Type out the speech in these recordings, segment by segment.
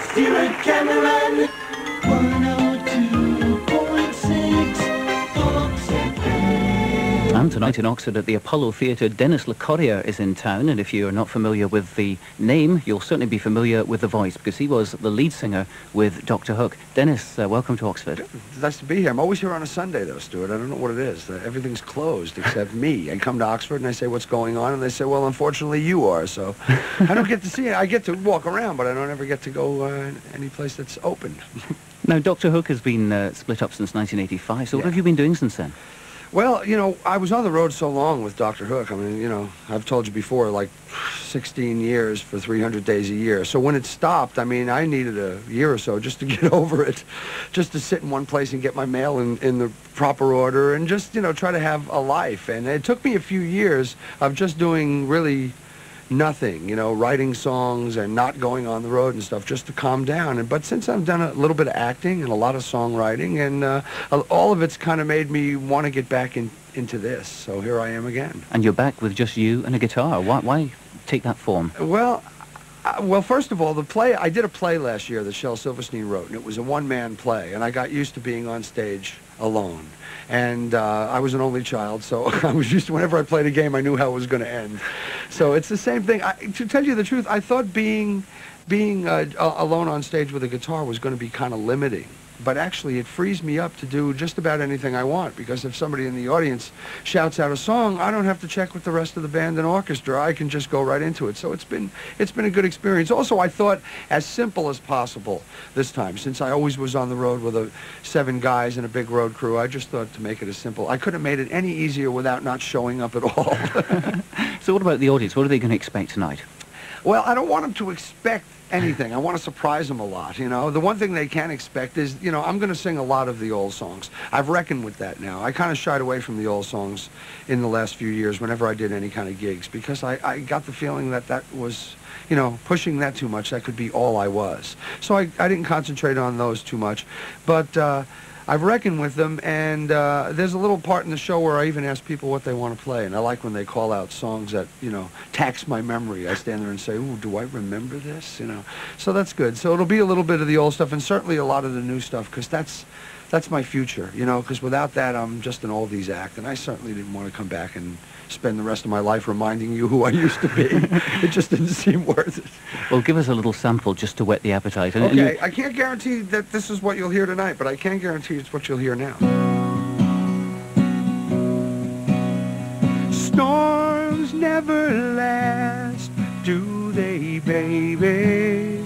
Stuart Cameron, 102.6 Oxford. And tonight in Oxford at the Apollo Theatre, Dennis Locorriere is in town, and if you're not familiar with the name, you'll certainly be familiar with the voice, because he was the lead singer with Dr. Hook. Dennis, welcome to Oxford. It's nice to be here. I'm always here on a Sunday, though, Stuart. I don't know what it is. Everything's closed except me. I come to Oxford and I say, what's going on? And they say, well, unfortunately, you are. So I don't get to see it. I get to walk around, but I don't ever get to go any place that's open. Now, Dr. Hook has been split up since 1985, so what have you been doing since then? Well, you know, I was on the road so long with Dr. Hook. I mean, you know, I've told you before, like 16 years for 300 days a year. So when it stopped, I mean, I needed a year or so just to get over it, just to sit in one place and get my mail in the proper order and just, you know, try to have a life. And it took me a few years of just doing really nothing, you know, writing songs and not going on the road and stuff, just to calm down. But since I've done a little bit of acting and a lot of songwriting, and all of it's kind of made me want to get back into this. So here I am again. And you're back with just you and a guitar. Why take that form? Well, first of all, I did a play last year that Shel Silverstein wrote, and it was a one-man play, and I got used to being on stage alone. And I was an only child, so I was used to, whenever I played a game, I knew how it was going to end. So it's the same thing. To tell you the truth, I thought being alone on stage with a guitar was going to be kind of limiting. But actually, it frees me up to do just about anything I want, because if somebody in the audience shouts out a song, I don't have to check with the rest of the band and orchestra. I can just go right into it. So it's been a good experience. Also, I thought as simple as possible this time, since I always was on the road with 7 guys and a big road crew. I just thought to make it as simple. I could have made it any easier without not showing up at all. So what about the audience? What are they going to expect tonight? Well, I don't want them to expect anything. I want to surprise them a lot, you know. The one thing they can expect is, you know, I'm going to sing a lot of the old songs. I've reckoned with that now. I kind of shied away from the old songs in the last few years whenever I did any kind of gigs, because I got the feeling that was, you know, pushing that too much. That could be all I was. So I didn't concentrate on those too much. But I've reckoned with them, and there's a little part in the show where I even ask people what they want to play, and I like when they call out songs that, you know, tax my memory. I stand there and say, ooh, do I remember this? You know, so that's good. So it'll be a little bit of the old stuff, and certainly a lot of the new stuff, because that's my future, you know, because without that, I'm just an oldies act, and I certainly didn't want to come back and spend the rest of my life reminding you who I used to be. It just didn't seem worth it. Well, give us a little sample just to whet the appetite. Okay, I can't guarantee that this is what you'll hear tonight, but I can guarantee it's what you'll hear now. Storms never last, do they, baby?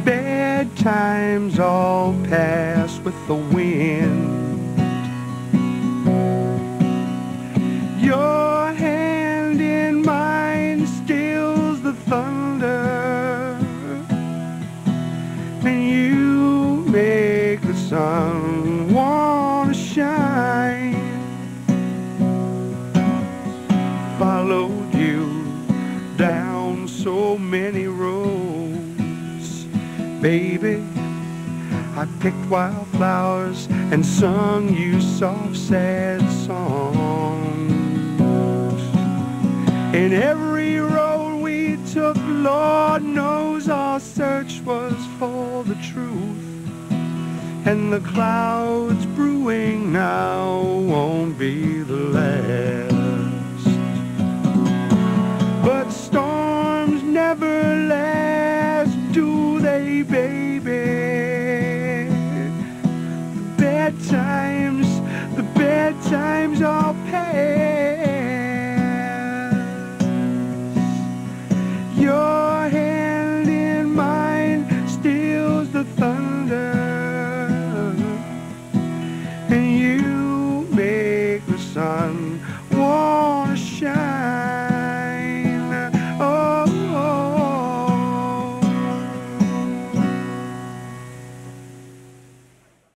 Bad times all pass with the wind. Your hand in mine stills the thunder, and you make the sun wanna shine. Followed you down so many roads, baby. I picked wildflowers and sung you soft, sad songs. In every road we took, Lord knows our search was for the truth. And the clouds brewing now won't be the last. But storms never last, do they, baby? Bad times